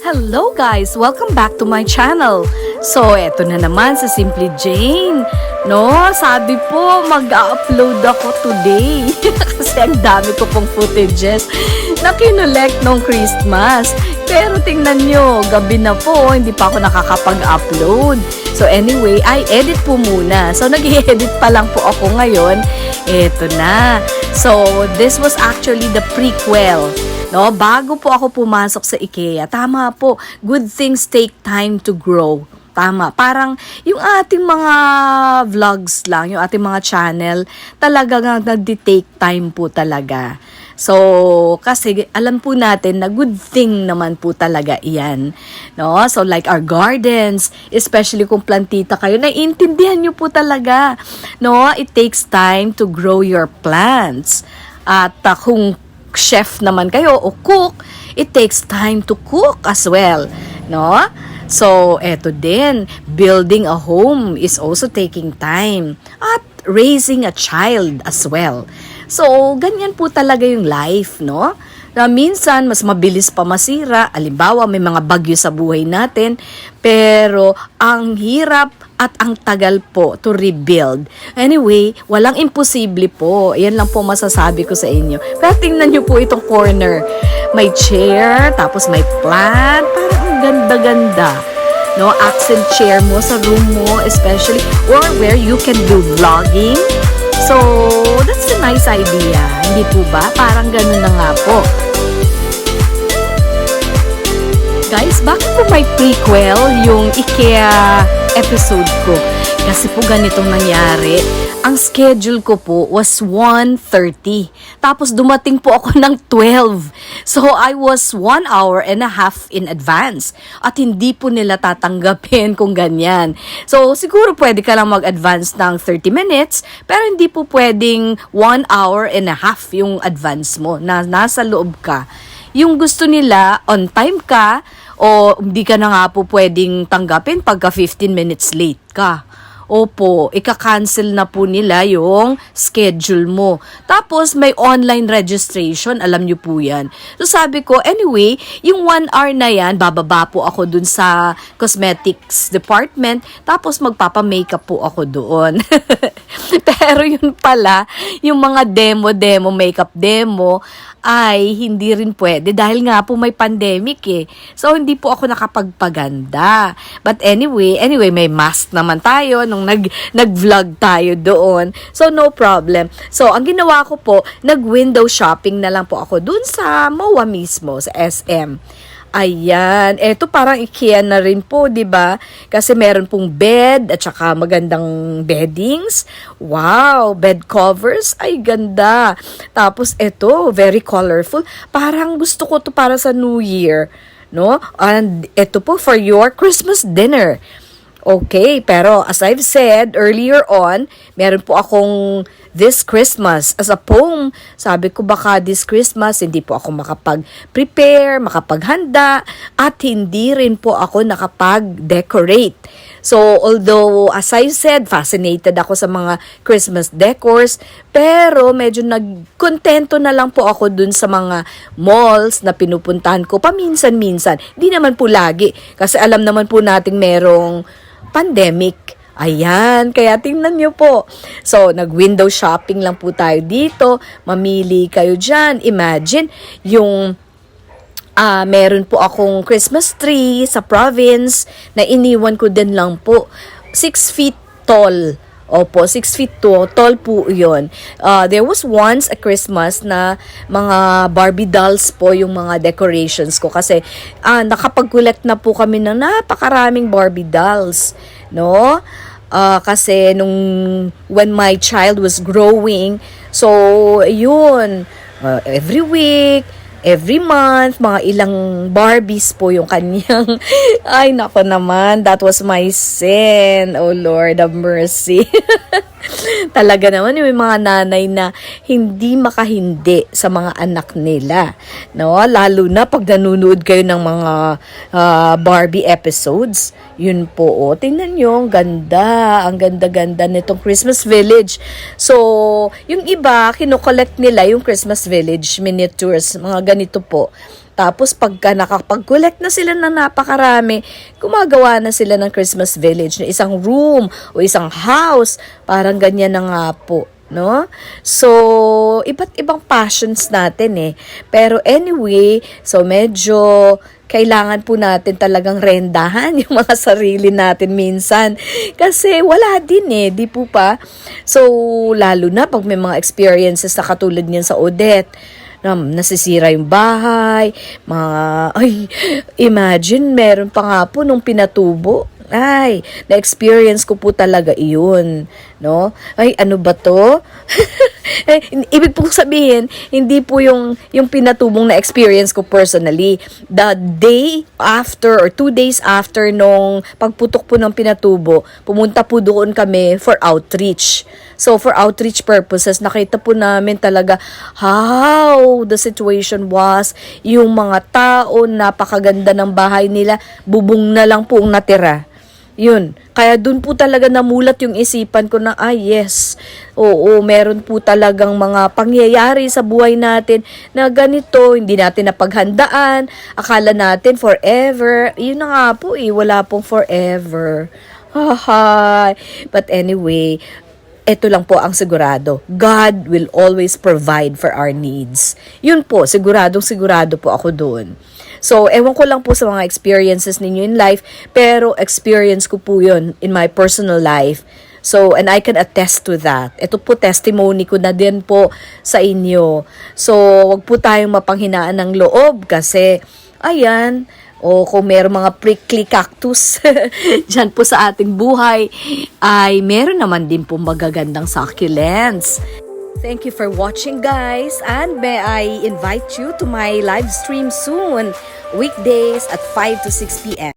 Hello guys! Welcome back to my channel. So, eto na naman si Simply Jane. No, sabi po mag-upload ako today. Kasi ang dami ko pong footages na kinolect nung Christmas. Pero tingnan nyo, gabi na po, hindi pa ako nakakapag-upload. So anyway, I edit po muna. So nag-i-edit pa lang po ako ngayon. Eto na. So, this was actually the prequel. No, bago po ako pumasok sa IKEA, tama po, good things take time to grow. Tama, parang yung ating mga vlogs lang, yung ating mga channel, talaga nga nag-take time po talaga. So, kasi alam po natin na good thing naman po talaga iyan. No? So, like our gardens, especially kung plantita kayo, naiintindihan nyo po talaga. No? It takes time to grow your plants. At kung chef naman kayo o cook, it takes time to cook as well, no? So, eto din, building a home is also taking time at raising a child as well. So, ganyan po talaga yung life, no? Na minsan, mas mabilis pa masira. Halimbawa, may mga bagyo sa buhay natin. Pero, ang hirap at ang tagal po to rebuild. Anyway, walang imposible po. Yan lang po masasabi ko sa inyo. Pero tingnan nyo po itong corner. May chair, tapos may plant. Parang ang ganda-ganda. No, accent chair mo sa room mo, especially, or where you can do vlogging. So, that's a nice idea. Hindi po ba? Parang ganun na nga po. Guys, bakit po may prequel yung IKEA episode ko? Kasi po ganitong nangyari. Ang schedule ko po was 1:30. Tapos dumating po ako ng 12. So I was 1 hour and a half in advance. At hindi po nila tatanggapin kung ganyan. So siguro pwede ka lang mag-advance ng 30 minutes. Pero hindi po pwedeng 1 hour and a half yung advance mo na nasa loob ka. Yung gusto nila, on time ka, o hindi ka na nga po pwedeng tanggapin pagka 15 minutes late ka. Opo, ika-cancel na po nila yung schedule mo. Tapos, may online registration. Alam nyo po yan. So, sabi ko, anyway, yung 1 hour na yan, bababa po ako dun sa cosmetics department. Tapos, magpapa-makeup po ako doon. Pero yun pala, yung mga makeup demo, ay hindi rin pwede dahil nga po may pandemic eh. So, hindi po ako nakapagpaganda. But anyway, may mask naman tayo nung nag-vlog tayo doon. So, no problem. So, ang ginawa ko po, nag-window shopping na lang po ako doon sa MOA mismo, sa SM. Ayan, eto parang IKEA na rin po, 'di ba? Kasi meron pong bed at saka magandang beddings. Wow, bed covers, ay ganda. Tapos eto, very colorful. Parang gusto ko 'to para sa New Year, no? And eto po for your Christmas dinner. Okay, pero as I've said earlier on, meron po akong this Christmas as a poem. Sabi ko baka this Christmas hindi po ako makapag-prepare, makapaghanda, at hindi rin po ako nakapag-decorate. So, although as I said, fascinated ako sa mga Christmas decors, pero medyo nagkontento na lang po ako dun sa mga malls na pinupuntahan ko paminsan-minsan. Di naman po lagi, kasi alam naman po nating merong pandemic. Ayan, kaya tingnan nyo po. So, nag-window shopping lang po tayo dito. Mamili kayo dyan. Imagine, yung meron po akong Christmas tree sa province na iniwan ko din lang po. 6 feet tall. Opo, 6 feet tall po yun. There was once a Christmas na mga Barbie dolls po yung mga decorations ko kasi nakapag-collect na po kami ng napakaraming Barbie dolls, no? Kasi when my child was growing, so yun, every week, every month, mga ilang Barbies po yung kanyang, ay nako naman, that was my sin, oh Lord have mercy. Talaga naman yung mga nanay na hindi makahindi sa mga anak nila, no? Lalo na pag nanonood kayo ng mga Barbie episodes. Yun po, oh. Tingnan nyo, ang ganda. Ang ganda-ganda nitong Christmas Village. So, yung iba, kinokollect nila yung Christmas Village miniatures, mga ganito po. Tapos pagka nakapag-collect na sila ng napakarami, gumagawa na sila ng Christmas village na isang room o isang house. Parang ganyan na nga po. No? So, iba't ibang passions natin eh. Pero anyway, so medyo kailangan po natin talagang rendahan yung mga sarili natin minsan. Kasi wala din eh, di po pa? So, lalo na pag may mga experiences na katulad niyan sa Odette, na nasisira yung bahay, imagine, meron pa nga po nung pinatubo. Ay, na-experience ko po talaga iyon, no? Ay, ano ba to? Ibig pong sabihin, hindi po yung pinatubong na experience ko personally. The day after or 2 days after nung pagputok po ng pinatubo, pumunta po doon kami for outreach. So, for outreach purposes, nakita po namin talaga how the situation was. Yung mga tao, napakaganda ng bahay nila, bubong na lang po ang natira. Yun. Kaya dun po talaga namulat yung isipan ko na, yes, oo, meron po talagang mga pangyayari sa buhay natin na ganito, hindi natin napaghandaan, akala natin forever. Yun na nga po wala pong forever. Haha. But anyway, ito lang po ang sigurado. God will always provide for our needs. Yun po, sigurado po ako doon. So, ewan ko lang po sa mga experiences ninyo in life, pero experience ko po yun in my personal life. So, and I can attest to that. Ito po, testimony ko na din po sa inyo. So, wag po tayong mapanghinaan ng loob kasi, ayan, o kung meron mga prickly cactus dyan po sa ating buhay, ay meron naman din po magagandang succulents. Thank you for watching, guys, and may I invite you to my live stream soon, weekdays at 5 to 6 p.m.